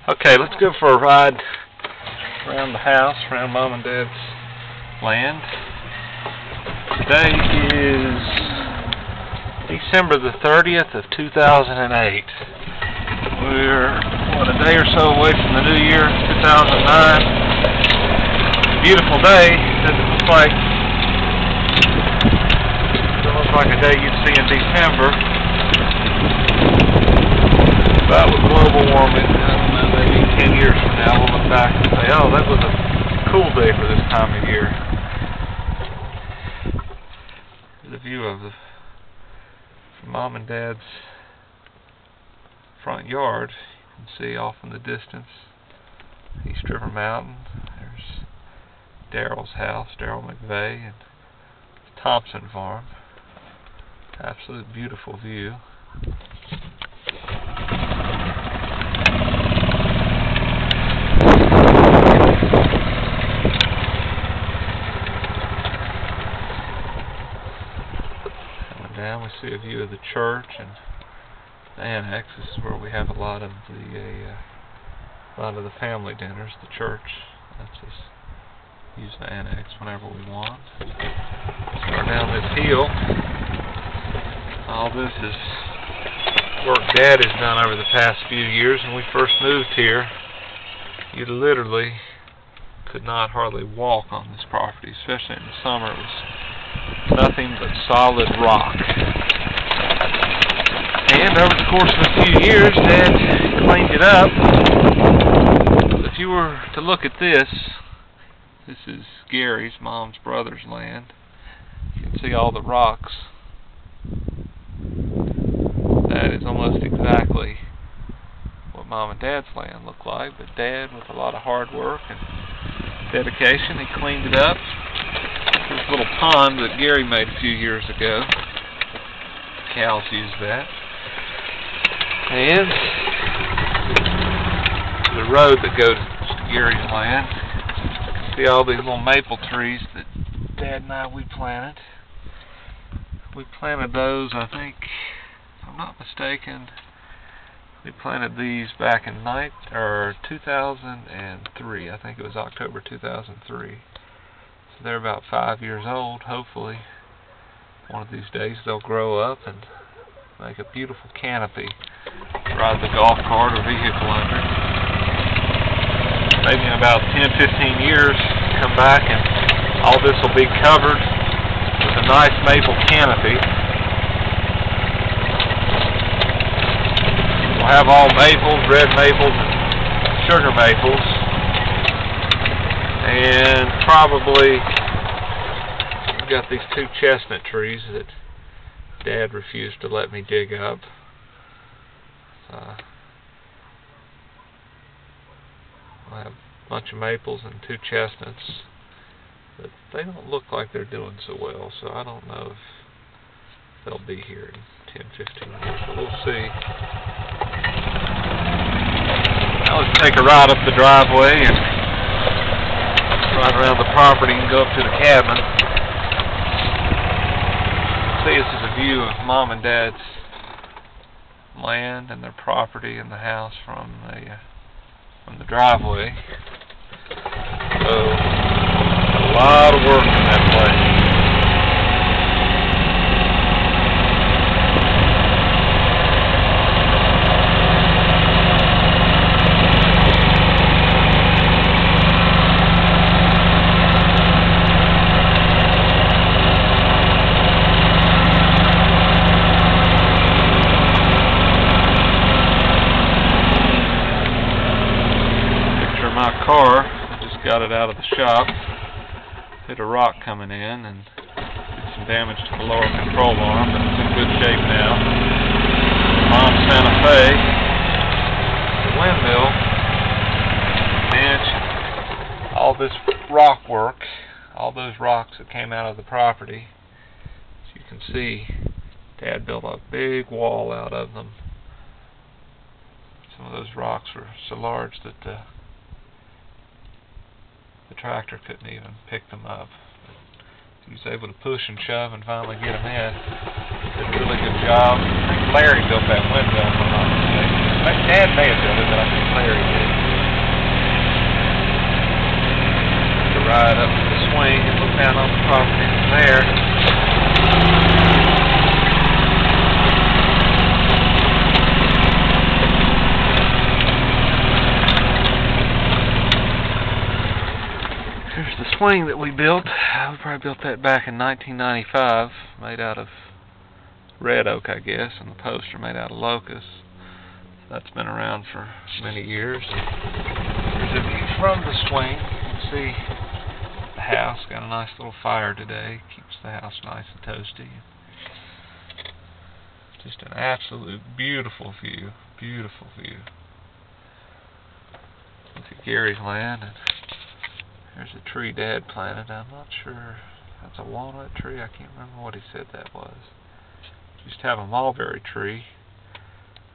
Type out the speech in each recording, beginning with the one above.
Okay, let's go for a ride around the house, around Mom and Dad's land. Today is December the 30th of 2008. We're, a day or so away from the new year, 2009. It's a beautiful day. It doesn't look like a day you'd see in December. But with global warming, I don't know, maybe 10 years from now we'll look back and say, oh, that was a cool day for this time of year. The view of the Mom and Dad's front yard. You can see off in the distance East River Mountain. There's Daryl's house, Daryl McVeigh, and the Thompson farm. Absolute beautiful view. Coming down, we see a view of the church and the annex. This is where we have a lot of the family dinners. The church lets us use the annex whenever we want. Start down this hill. All this is work Dad has done over the past few years. When we first moved here, you literally could not hardly walk on this property, especially in the summer. It was nothing but solid rock. And over the course of a few years, Dad cleaned it up. If you were to look at this is Gary's, Mom's brother's land. You can see all the rocks. That is almost exactly what Mom and Dad's land looked like, but Dad, with a lot of hard work and dedication, he cleaned it up. This little pond that Gary made a few years ago. Cows use that. And the road that goes to Gary's land. You can see all these little maple trees that Dad and we planted. We planted those, I think, if I'm not mistaken, we planted these back in 2003. I think it was October 2003. So they're about 5 years old. Hopefully, one of these days they'll grow up and make a beautiful canopy to ride the golf cart or vehicle under. Maybe in about 10-15 years, come back and all this will be covered with a nice maple canopy. We'll have all maples, red maples, and sugar maples, and probably we've got these two chestnut trees that Dad refused to let me dig up. We'll have a bunch of maples and two chestnuts, but they don't look like they're doing so well, so I don't know if they'll be here in 10-15 years, but we'll see. Now let's take a ride up the driveway and ride around the property and go up to the cabin. See, this is a view of Mom and Dad's land and their property and the house from the driveway. So, a lot of work in that place. My car, I just got it out of the shop, hit a rock coming in and did some damage to the lower control arm, but it's in good shape now. Mom's Santa Fe, the windmill, bench, all this rock work, all those rocks that came out of the property. As you can see, Dad built a big wall out of them. Some of those rocks were so large that the tractor couldn't even pick them up. He was able to push and shove and finally get them in. Did a really good job. I think Larry built that window, if I'm not mistaken. Dad may have built it, but I think Larry did. right up to the swing and look down on the property from there. Here's the swing that we built. We probably built that back in 1995, made out of red oak, I guess, and the posts are made out of locust. That's been around for many years. There's a view from the swing. You can see the house. Got a nice little fire today. Keeps the house nice and toasty. Just an absolute beautiful view. Beautiful view. Look at Gary's land. And there's a tree Dad planted. I'm not sure. That's a walnut tree. I can't remember what he said that was. Used to have a mulberry tree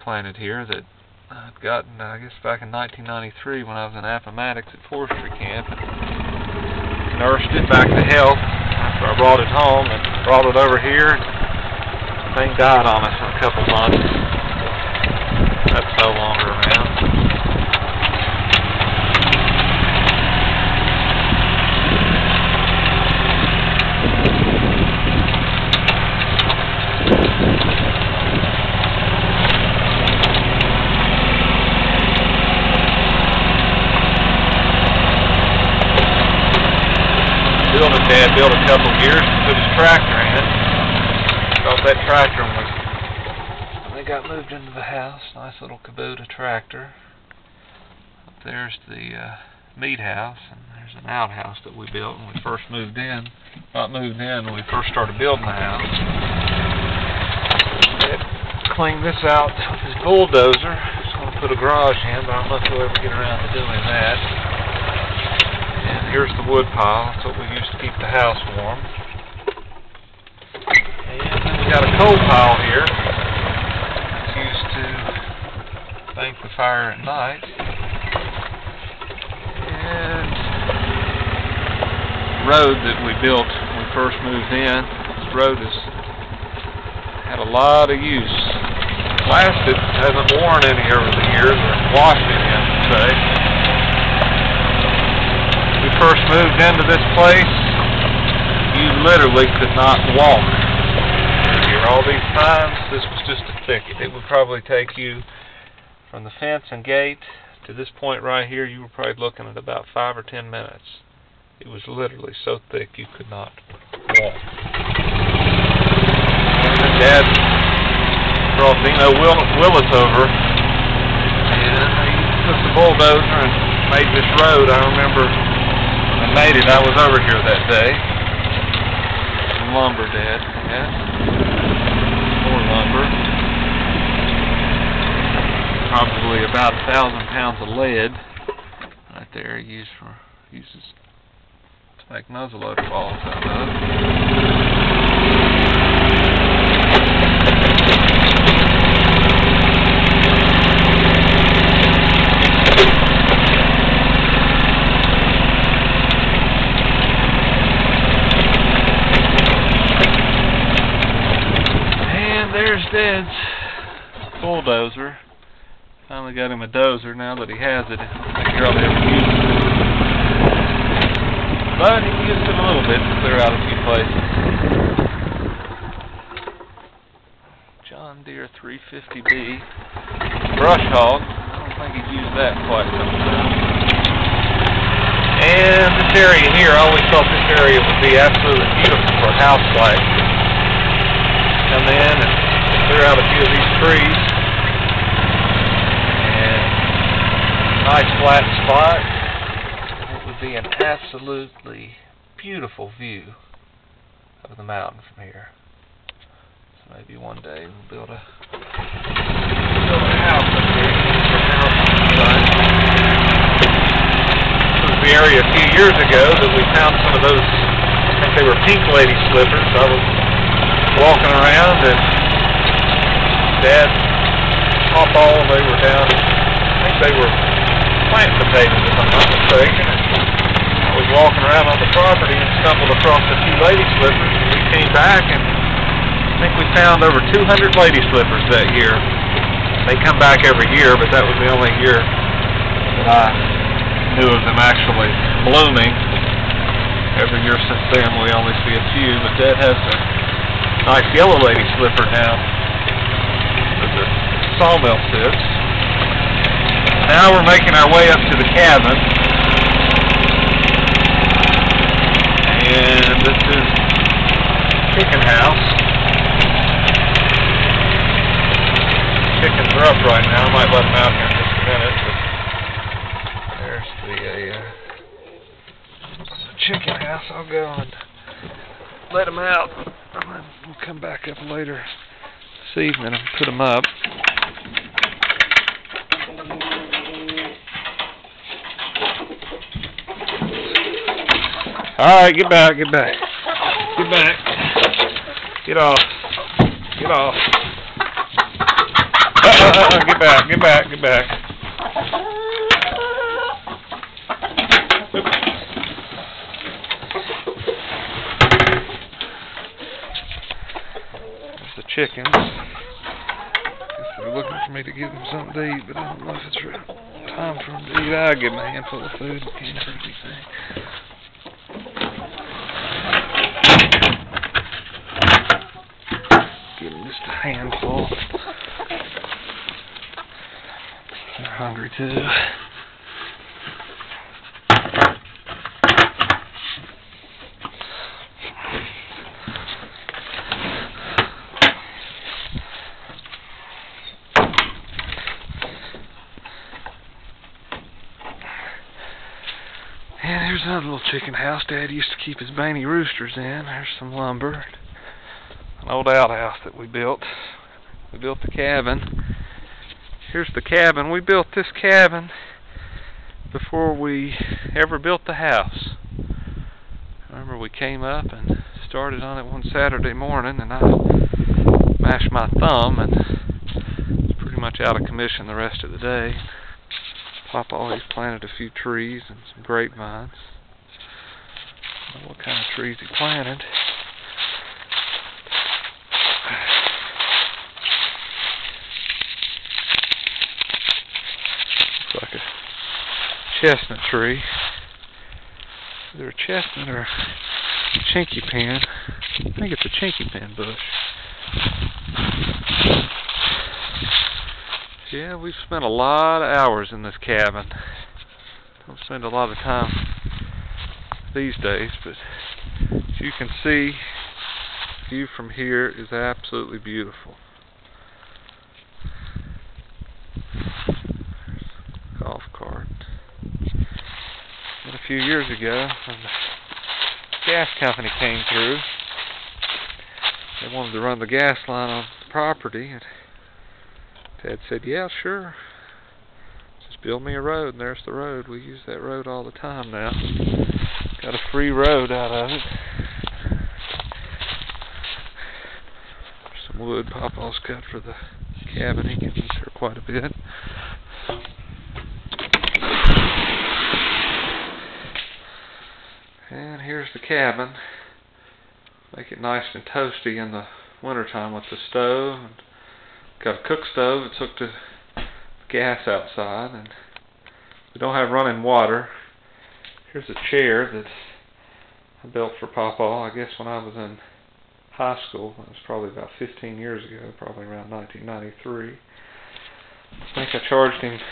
planted here that I'd gotten, I guess, back in 1993 when I was in Appomattox at forestry camp, and nursed it back to health after I brought it home and brought it over here. The thing died on us in a couple months. That's no longer around. Dad built a couple years and put his tractor in. Thought that tractor was, when they got moved into the house, nice little Kubota tractor. Up there's the meat house, and there's an outhouse that we built when we first moved in. Not moved in, when we first started building the house. Dad cleaned this out with his bulldozer. Just going to put a garage in, but I don't know if he'll ever get around to doing that. And here's the wood pile. That's what we used to keep the house warm. And then we got a coal pile here. It's used to bank the fire at night. And the road that we built when we first moved in, this road has had a lot of use. Lasted, hasn't worn any over the years, or washed any, I should say. We first moved into this place, you literally could not walk here. All these times, this was just a thicket. It would probably take you from the fence and gate to this point right here. You were probably looking at about 5 or 10 minutes. It was literally so thick you could not walk. And Dad brought Willis over, and he took the bulldozer and made this road. I remember I made it. I was over here that day. Some lumber, Dad. Yeah. More lumber. Probably about 1,000 pounds of lead right there. Uses to make muzzleloader balls out of. There's Dad's bulldozer. Finally got him a dozer. Now that he has it, I think he'll ever use it. But he used it a little bit to clear out a few places. John Deere 350B brush hog. I don't think he's used that quite some time. And this area here, I always thought this area would be absolutely beautiful for a house site. Come in and clear out a few of these trees, and nice flat spot. It would be an absolutely beautiful view of the mountain from here. So maybe one day we'll build a house up here. This was the area a few years ago that we found some of those, I think they were pink lady slippers. I was walking around and Dad, Pawpaw, they were down, I think they were plant potatoes if I'm not mistaken. I was walking around on the property and stumbled across a few lady slippers, and we came back and I think we found over 200 lady slippers that year. They come back every year, but that was the only year that I knew of them actually blooming. Every year since then we only see a few, but Dad has a nice yellow lady slipper now where the sawmill sits. Now we're making our way up to the cabin, and this is chicken house. Chickens are up right now. I might let them out here in just a minute, but there's the chicken house. I'll go and let them out, and then we'll come back up later this evening and put them up. Alright, get back, get back. Get back. Get off. Get off. Get back, get back, get back. There's the chickens. Guess they're looking for me to give them something to eat, but I don't know if it's time for them to eat. I'll give them a handful of food. Can't hurt anything. Give them just a handful. They're hungry too. And here's another little chicken house Dad used to keep his Baney roosters in. There's some lumber. An old outhouse that we built. We built the cabin. Here's the cabin. We built this cabin before we ever built the house. I remember we came up and started on it one Saturday morning, and I mashed my thumb and was pretty much out of commission the rest of the day. Papa always planted a few trees and some grapevines. I don't know what kind of trees he planted. Looks like a chestnut tree. Either a chestnut or a chinky pin. I think it's a chinky pin bush. Yeah, we've spent a lot of hours in this cabin. Don't spend a lot of time these days, but as you can see, the view from here is absolutely beautiful. There's a golf cart. And a few years ago, when the gas company came through, they wanted to run the gas line on the property, and Dad said, yeah, sure. Just build me a road, and there's the road. We use that road all the time now. Got a free road out of it. Some wood Papa's cut for the cabin. He can use her quite a bit. And here's the cabin. Make it nice and toasty in the wintertime with the stove. And got a cook stove that's hooked to gas outside, and we don't have running water. Here's a chair that I built for Papa, I guess when I was in high school. That was probably about 15 years ago, probably around 1993. I think I charged him, if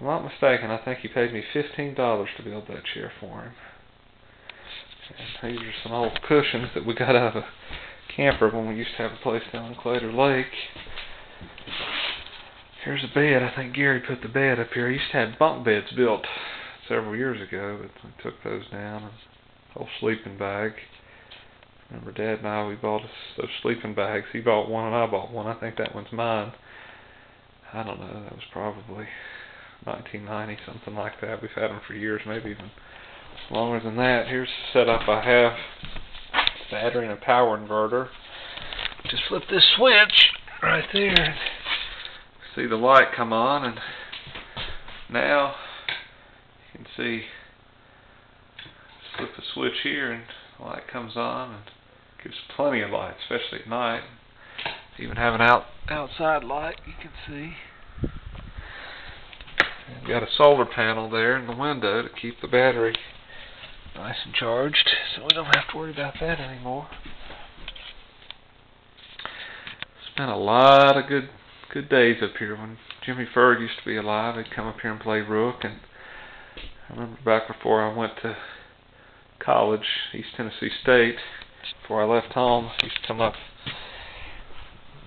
I'm not mistaken, I think he paid me $15 to build that chair for him. And these are some old cushions that we got out of a camper when we used to have a place down in Clater Lake. Here's a bed. I think Gary put the bed up here. He used to have bunk beds built several years ago, but we took those down. And a whole sleeping bag. Remember Dad and I, we bought us those sleeping bags. He bought one and I bought one. I think that one's mine. I don't know. That was probably 1990, something like that. We've had them for years, maybe even longer than that. Here's the setup I have. Battery and a power inverter. Just flip this switch right there. See the light come on, and now you can see, flip the switch here and the light comes on and gives plenty of light, especially at night. Even have an outside light, you can see. Got a solar panel there in the window to keep the battery nice and charged, so we don't have to worry about that anymore. Spent a lot of good days up here. When Jimmy Ferd used to be alive, he'd come up here and play rook, and I remember back before I went to college, East Tennessee State, before I left home, I used to come up,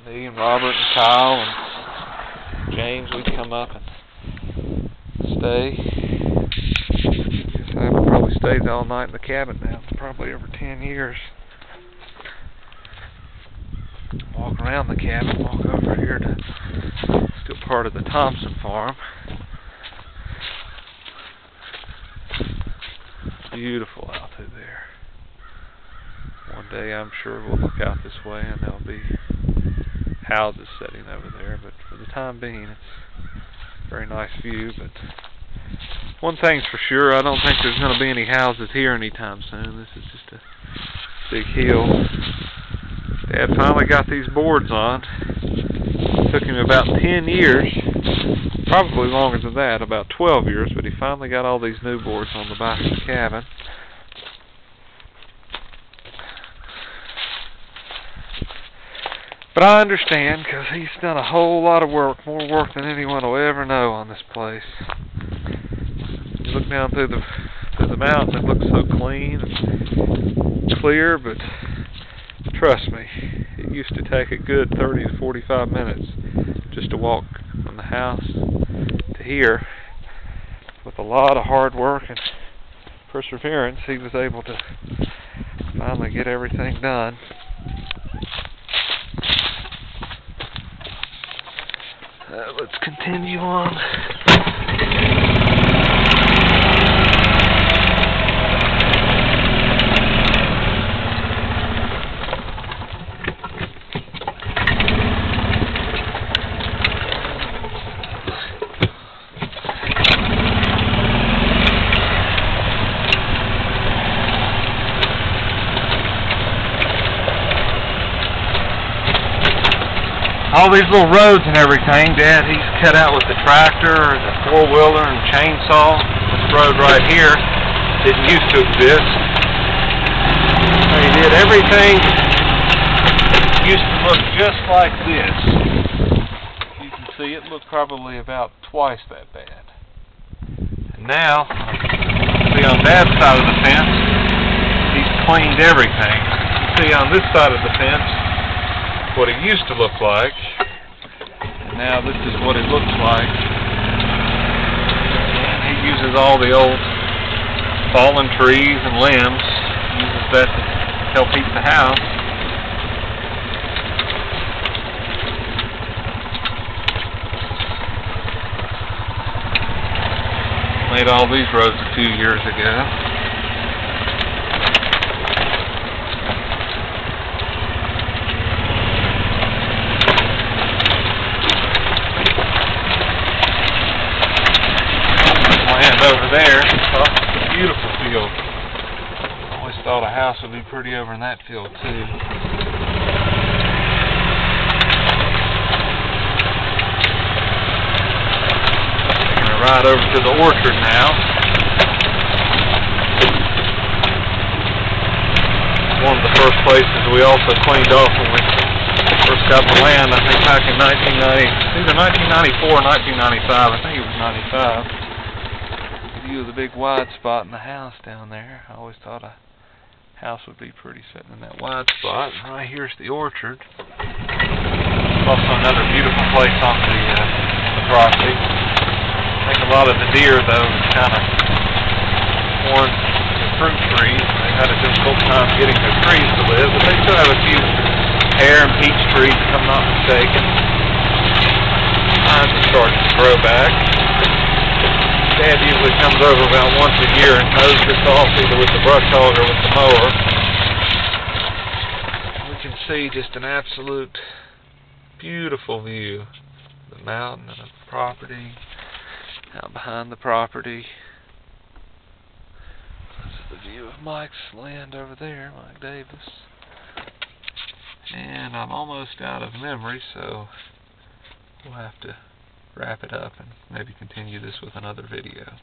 me and Robert and Kyle and James, we'd come up and stay. I haven't probably stayed all night in the cabin now. It's probably over 10 years. Walk around the cabin, walk over here to still part of the Thompson farm. Beautiful out through there. One day I'm sure we'll look out this way and there'll be houses sitting over there, but for the time being it's a very nice view. But one thing's for sure, I don't think there's going to be any houses here anytime soon. This is just a big hill. Dad finally got these boards on. It took him about 10 years, probably longer than that, about 12 years, but he finally got all these new boards on the back of the cabin. But I understand, because he's done a whole lot of work, more work than anyone will ever know on this place. You look down through the mountain, it looks so clean and clear, but trust me, it used to take a good 30 to 45 minutes just to walk from the house to here. With a lot of hard work and perseverance, he was able to finally get everything done. Let's continue on. All these little roads and everything, Dad, he's cut out with the tractor, the four-wheeler, and chainsaw. This road right here didn't used to exist. He did everything. It used to look just like this. You can see it looked probably about twice that bad. And now, see on Dad's side of the fence, he's cleaned everything. You see on this side of the fence what it used to look like, and now this is what it looks like. And he uses all the old fallen trees and limbs, uses that to help heat the house. Made all these roads a few years ago. Over there, oh, beautiful field. I always thought a house would be pretty over in that field too. We're going to ride over to the orchard now. One of the first places we also cleaned off when we first got the land, I think back in either 1994 or 1995, I think it was 95. View of the big wide spot in the house down there. I always thought a house would be pretty sitting in that wide spot. And right here's the orchard. Also another beautiful place on the property. I think a lot of the deer though kind of worn the fruit trees. They had a difficult time getting their trees to live, but they still have a few pear and peach trees if I'm not mistaken. Mines are starting to grow back. Dad usually comes over about once a year and mows this off either with the brush hog or with the mower. We can see just an absolute beautiful view. The mountain and the property, out behind the property. This is the view of Mike's land over there, Mike Davis. And I'm almost out of memory, so we'll have to wrap it up and maybe continue this with another video.